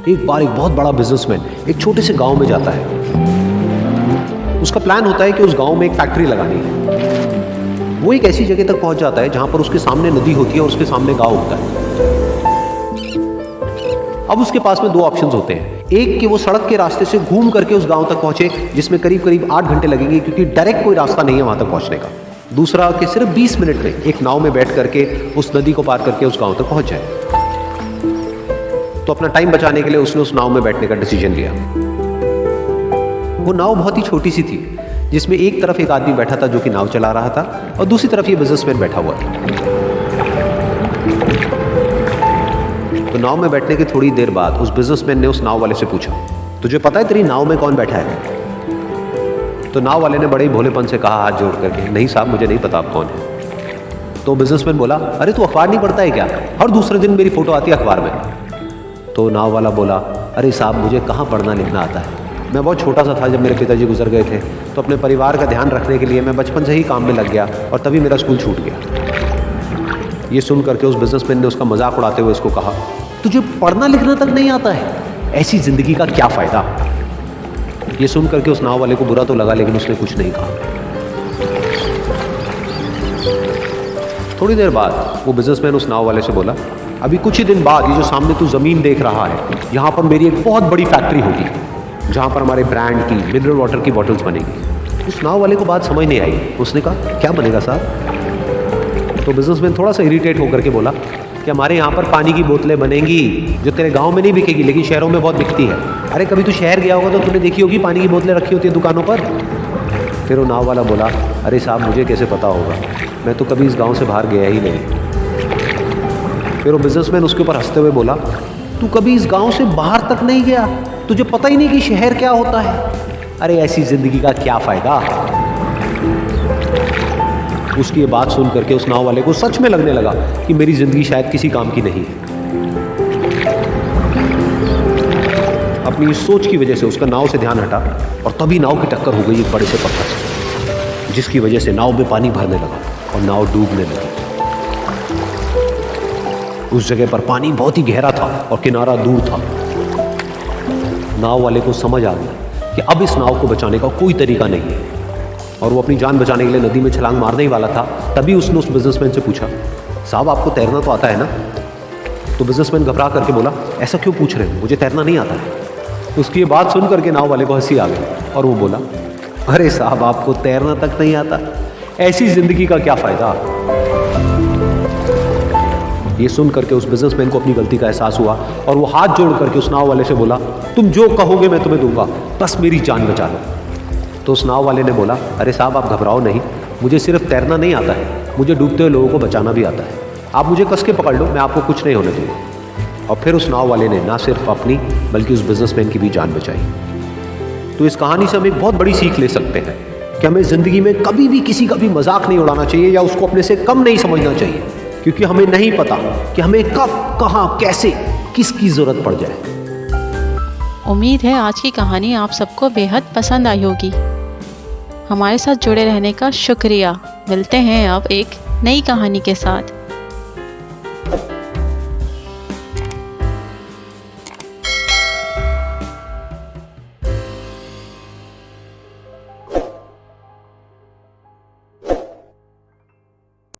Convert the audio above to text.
एक बार एक बहुत बड़ा बिजनेसमैन एक छोटे से गांव में जाता है। उसका प्लान होता है कि उस गांव में एक फैक्ट्री लगानी है। वो एक ऐसी जगह तक पहुंच जाता है जहां पर उसके सामने नदी होती है और उसके सामने गांव होता है। अब उसके पास में दो ऑप्शंस होते हैं। एक कि वो सड़क के रास्ते से घूम करके उस गांव तक पहुंचे, जिसमें करीब करीब 8 घंटे लगेंगे, क्योंकि डायरेक्ट कोई रास्ता नहीं है वहां तक पहुंचने का। दूसरा कि सिर्फ 20 मिनट में एक नाव में बैठ करके उस नदी को पार करके उस गांव तक पहुंच जाए। तो अपना टाइम बचाने के लिए उसने उस नाव में बैठने का डिसीजन लिया। वो नाव बहुत ही छोटी सी थी, जिसमें एक तरफ एक आदमी बैठा था जो कि नाव चला रहा था और दूसरी तरफ ये बिजनेसमैन बैठा हुआ था। तो नाव में बैठने के थोड़ी देर बाद उस बिजनेसमैन ने उस नाव वाले से पूछा, तुझे पता है तेरी नाव में कौन बैठा है? तो नाव वाले ने बड़े ही भोलेपन से कहा हाथ जोड़ करके, नहीं साहब मुझे नहीं पता आप कौन है। तो बिजनेसमैन बोला, अरे तू अखबार नहीं पढ़ता है क्या? हर दूसरे दिन मेरी फोटो आती है अखबार में। तो नाव वाला बोला, अरे साहब मुझे कहाँ पढ़ना लिखना आता है, मैं बहुत छोटा सा था जब मेरे पिताजी गुजर गए थे, तो अपने परिवार का ध्यान रखने के लिए मैं बचपन से ही काम में लग गया और तभी मेरा स्कूल छूट गया। ये सुन करके उस बिजनेसमैन ने उसका मजाक उड़ाते हुए इसको कहा, तुझे पढ़ना लिखना तक नहीं आता है, ऐसी जिंदगी का क्या फायदा? ये सुन करके उस नाव वाले को बुरा तो लगा, लेकिन उसने कुछ नहीं कहा। थोड़ी देर बाद वो बिजनेसमैन उस नाव वाले से बोला, अभी कुछ ही दिन बाद ये जो सामने तू जमीन देख रहा है, यहाँ पर मेरी एक बहुत बड़ी फैक्ट्री होगी जहाँ पर हमारे ब्रांड की मिनरल वाटर की बॉटल्स बनेगी। उस नाव वाले को बात समझ नहीं आई। उसने कहा, क्या बनेगा साहब? तो बिजनेसमैन थोड़ा सा इरिटेट होकर के बोला कि हमारे यहाँ पर पानी की बोतलें बनेंगी जो तेरे गांव में नहीं बिकेगी लेकिन शहरों में बहुत बिकती है। अरे कभी तू शहर गया होगा तो तूने देखी होगी पानी की बोतलें रखी होती है दुकानों पर। फिर वो नाव वाला बोला, अरे साहब मुझे कैसे पता होगा, मैं तो कभी इस गांव से बाहर गया ही नहीं। फिर वो बिजनेसमैन उसके ऊपर हंसते हुए बोला, तू कभी इस गांव से बाहर तक नहीं गया, तुझे पता ही नहीं कि शहर क्या होता है? अरे ऐसी जिंदगी का क्या फायदा? उसकी ये बात सुन करके उस नाव वाले को सच में लगने लगा कि मेरी जिंदगी शायद किसी काम की नहीं है। अपनी इस सोच की वजह से उसका नाव से ध्यान हटा और तभी नाव की टक्कर हो गई एक बड़े से पत्थर से, जिसकी वजह से नाव में पानी भरने लगा और नाव डूबने लगी। उस जगह पर पानी बहुत ही गहरा था और किनारा दूर था। नाव वाले को समझ आ गया कि अब इस नाव को बचाने का कोई तरीका नहीं है और वो अपनी जान बचाने के लिए नदी में छलांग मारने ही वाला था। तभी उसने उस बिजनेसमैन से पूछा, साहब आपको तैरना तो आता है ना? तो बिजनेसमैन घबरा करके बोला, ऐसा क्यों पूछ रहे हैं, मुझे तैरना नहीं आता है। उसकी ये बात सुन करके नाव वाले को हंसी आ गई और वो बोला, अरे साहब आपको तैरना तक नहीं आता, ऐसी जिंदगी का क्या फायदा? ये सुन करके उस बिजनेसमैन को अपनी गलती का एहसास हुआ और वो हाथ जोड़ करके उस नाव वाले से बोला, तुम जो कहोगे मैं तुम्हें दूंगा, बस मेरी जान बचा लो। तो उस नाव वाले ने बोला, अरे साहब आप घबराओ नहीं, मुझे सिर्फ तैरना नहीं आता है, मुझे डूबते हुए लोगों को बचाना भी आता है। आप मुझे कस के पकड़ लो, मैं आपको कुछ नहीं होने दूंगा। और फिर उस नाव वाले ने ना सिर्फ अपनी बल्कि उस बिजनेसमैन की भी जान बचाई। तो इस कहानी से हम एक बहुत बड़ी सीख ले सकते हैं कि हमें ज़िंदगी में कभी भी किसी का भी मजाक नहीं उड़ाना चाहिए या उसको अपने से कम नहीं समझना चाहिए, क्योंकि हमें नहीं पता कि हमें कब कहाँ कैसे किसकी ज़रूरत पड़ जाए। उम्मीद है आज की कहानी आप सबको बेहद पसंद आई होगी। हमारे साथ जुड़े रहने का शुक्रिया। मिलते हैं अब एक नई कहानी के साथ।